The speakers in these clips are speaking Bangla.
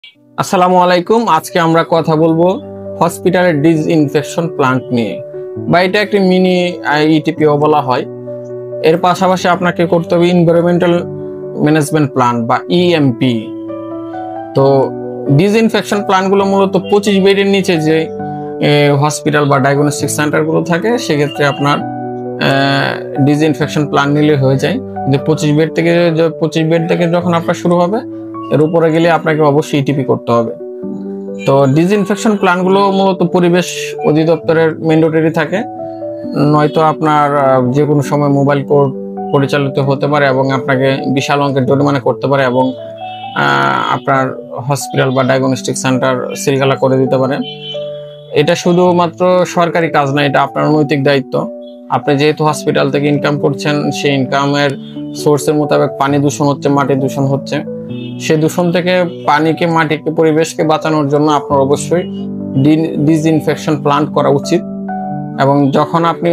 আসসালামু আলাইকুম। আজকে আমরা কথা বলবো হসপিটালের ডিসইনফেকশন প্লান্ট নিয়ে, বা এটা একটি মিনি ইটিপিও বলা হয়। এর পাশাপাশি আপনাকে করতে হবে এনভায়রনমেন্টাল ম্যানেজমেন্ট প্ল্যান বা ইএমপি। তো ডিসইনফেকশন প্ল্যানগুলো মূলত 25 বেডের নিচে যে হসপিটাল বা ডায়াগনস্টিক সেন্টারগুলো থাকে, সেক্ষেত্রে আপনার ডিসইনফেকশন প্ল্যান নিলে হয়ে যায়। যে 25 বেড থেকে যখন আপনার শুরু হবে, এর উপরে গেলে আপনাকে অবশ্যই ইটিপি করতে হবে। তো ডিসইনফেকশন প্ল্যানগুলো মূলত পরিবেশ অধিদপ্তরের ম্যান্ডেটরি থাকে, নয়তো আপনার যে কোনো সময় মোবাইল কোড পরিচালিত হতে পারে এবং আপনাকে বিশাল অঙ্কের জরিমানা করতে পারে, এবং আপনার হসপিটাল বা ডায়াগনস্টিক সেন্টার সিলগালা করে দিতে পারে। এটা শুধুমাত্র সরকারি কাজ না, এটা আপনার নৈতিক দায়িত্ব। আপনি যেহেতু হসপিটাল থেকে ইনকাম করছেন, সেই ইনকামের সোর্সের মোতাবেক পানি দূষণ হচ্ছে, মাটি দূষণ হচ্ছে, সে দূষণ থেকে পানিকে, মাটিকে, পরিবেশকে বাঁচানোর জন্য আপনার অবশ্যই ডিসইনফেকশন প্ল্যান্ট করা উচিত। এবং যখন আপনি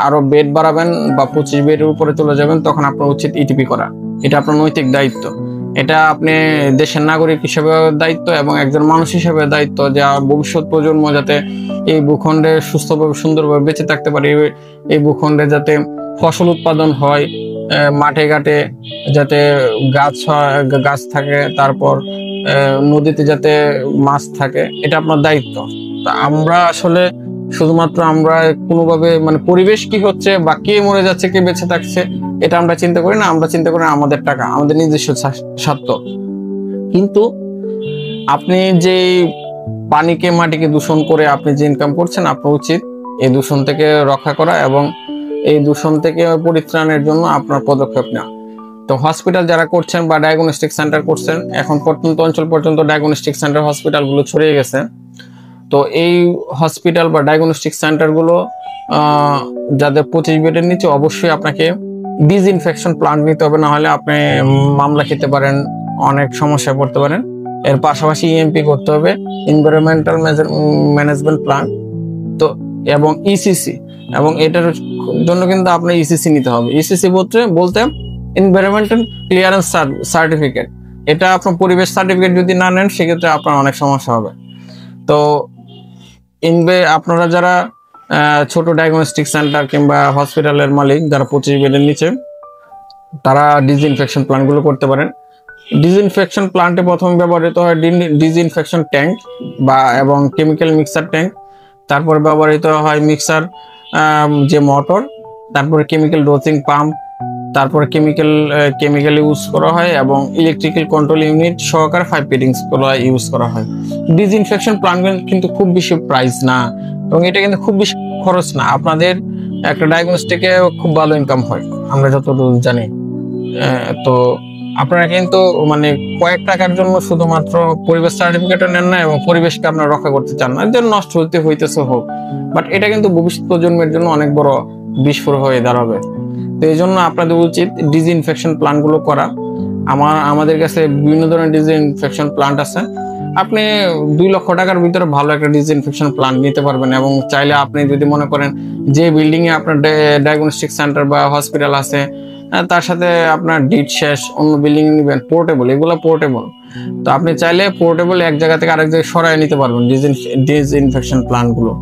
আরো বেড বাড়াবেন বা 25 বেডের উপরে চলে যাবেন, তখন আপনার উচিত ইটিপি করা। এটা আপনার নৈতিক দায়িত্ব। এটা আপনি দেশের নাগরিক হিসেবে দায়িত্ব এবং একজন মানুষ হিসেবে দায়িত্ব, যে ভবিষ্যৎ প্রজন্ম যাতে এই ভূখণ্ডে সুস্থভাবে, সুন্দরভাবে বেঁচে থাকতে পারে, এই ভূখণ্ডে যাতে ফসল উৎপাদন হয়, মাঠে ঘাটে যাতে গাছ থাকে, তারপর নদীতে যাতে মাছ থাকে, এটা আপনার দায়িত্ব। তা আমরা আসলে শুধুমাত্র আমরা কোনোভাবে পরিবেশ কি হচ্ছে বা কে মরে যাচ্ছে, কে বেঁচে থাকছে, এটা আমরা চিন্তা করি না। আমরা চিন্তা করি আমাদের টাকা, আমাদের নিজস্ব স্বার্থ। কিন্তু আপনি যে পানিকে, মাটিকে দূষণ করে আপনি যে ইনকাম করছেন, আপনার উচিত এই দূষণ থেকে রক্ষা করা এবং এই দূষণ থেকে পরিত্রাণের জন্য আপনার পদক্ষেপ নেওয়া। তো হসপিটাল যারা করছেন বা ডায়াগনস্টিক সেন্টার করছেন, এখন প্রত্যন্ত অঞ্চল পর্যন্ত ডায়াগনস্টিক সেন্টার হসপিটালগুলো ছড়িয়ে গেছে। তো এই হসপিটাল বা ডায়াগনস্টিক সেন্টারগুলো যাদের 25 বেডের নিচে, অবশ্যই আপনাকে ডিসইনফেকশন প্ল্যান্ট নিতে হবে, না হলে আপনি মামলা খেতে পারেন, অনেক সমস্যায় পড়তে পারেন। এর পাশাপাশি ইএমপি করতে হবে, এনভায়রনমেন্টাল ম্যানেজমেন্ট প্ল্যান, তো এবং ইসিসি। এবং এটার জন্য কিন্তু আপনার ইসিসি নিতে হবে। ইসিসি বলতে এনভায়রনমেন্টাল ক্লিয়ারেন্স সার্টিফিকেট। এটা আপনার পরিবেশ সার্টিফিকেট যদি না নেন, সেক্ষেত্রে আপনার অনেক সমস্যা হবে। তো আপনারা যারা ছোট ডায়াগনস্টিক সেন্টার কিংবা হসপিটালের মালিক, যারা 25 বেডের নিচে, তারা ডিসইনফেকশন প্ল্যান্টগুলো করতে পারেন। ডিসইনফেকশন প্ল্যান্টে প্রথমে ব্যবহৃত হয় ডিসইনফেকশন ট্যাঙ্ক এবং কেমিক্যাল মিক্সার ট্যাঙ্ক। তারপরে ব্যবহৃত হয় মিক্সার যে মোটর, তারপরে কেমিক্যাল ডোজিং পাম্প, তারপরে কেমিক্যাল ইউজ করা হয় এবং ইলেকট্রিক্যাল কন্ট্রোল ইউনিট সহকারে 5 ফিটিংস ইউজ করা হয়। ডিসইনফেকশন প্ল্যান্ট কিন্তু খুব বেশি প্রাইস না, এবং এটা কিন্তু খুব বেশি খরচ না। আপনাদের একটা ডায়াগনস্টিকে খুব ভালো ইনকাম হয়, আমরা যতদূর জানি। তো আপনারা কিন্তু কয়েক টাকার জন্য শুধুমাত্র পরিবেশ সার্টিফিকেটও নেন না, এবং পরিবেশকে আপনারা রক্ষা করতে চান না, যে নষ্ট হইতেছে হোক, বাট এটা কিন্তু ভবিষ্যৎ প্রজন্মের জন্য অনেক বড় বিস্ফোরক হয়ে দাঁড়াবে। তো এই জন্য আপনাদের উচিত ডিসইনফেকশন প্ল্যান্টগুলো করা। আমাদের কাছে বিভিন্ন ধরনের ডিসইনফেকশন প্ল্যান্ট আছে। আপনি 2 লক্ষ টাকার ভিতরে ভালো একটা ডিসইনফেকশন প্ল্যান্ট নিতে পারবেন, এবং চাইলে আপনি যদি মনে করেন যে বিল্ডিং এ আপনার ডায়াগনস্টিক সেন্টার বা হসপিটাল আছে, তার সাথে আপনার ডিট শেষ, অন্য বিল্ডিং নিবেন, পোর্টেবল, এগুলো পোর্টেবল। তো আপনি চাইলে পোর্টেবল এক জায়গা থেকে আরেক জায়গায় সরাই নিতে পারবেন ডিসইনফেকশন প্ল্যান্টগুলো।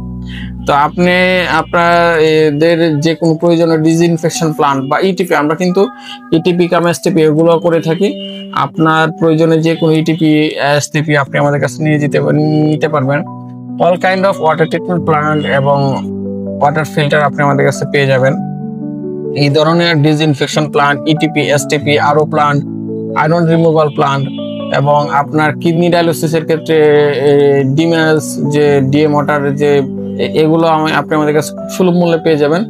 তো আপনি আপনাদের যে কোনো প্রয়োজনীয় ডিসইনফেকশন প্ল্যান্ট বা ইটিপি, আমরা কিন্তু ইটিপি কাম এসটিপি এগুলো করে থাকি। আপনার প্রয়োজনে যে কোনো ইটিপি এসটিপি আপনি আমাদের কাছে নিতে পারবেন। All kind of water treatment plant এবং ওয়াটার ফিল্টার আপনি আমাদের কাছে পেয়ে যাবেন। এই ধরনের ডিসইনফেকশন প্ল্যান্ট, ইটিপি, এসটিপি, আরও প্ল্যান্ট, আয়রন রিমুভাল প্ল্যান্ট, এবং আপনার কিডনি ডায়ালিসিসের ক্ষেত্রে ডিমিনালস যে ডিএম ওয়াটার, যে এগুলো আপনি আমাদের কাছে সুলভ মূল্যে পেয়ে যাবেন।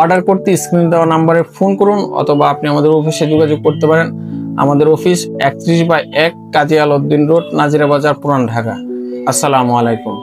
অর্ডার করতে স্ক্রিনে দেওয়া নাম্বারে ফোন করুন, অথবা আপনি আমাদের অফিসে যোগাযোগ করতে পারেন। আমাদের অফিস 31/1 কাজী আলাউদ্দিন রোড, নাজিরা বাজার, পুরান ঢাকা। আসসালামু আলাইকুম।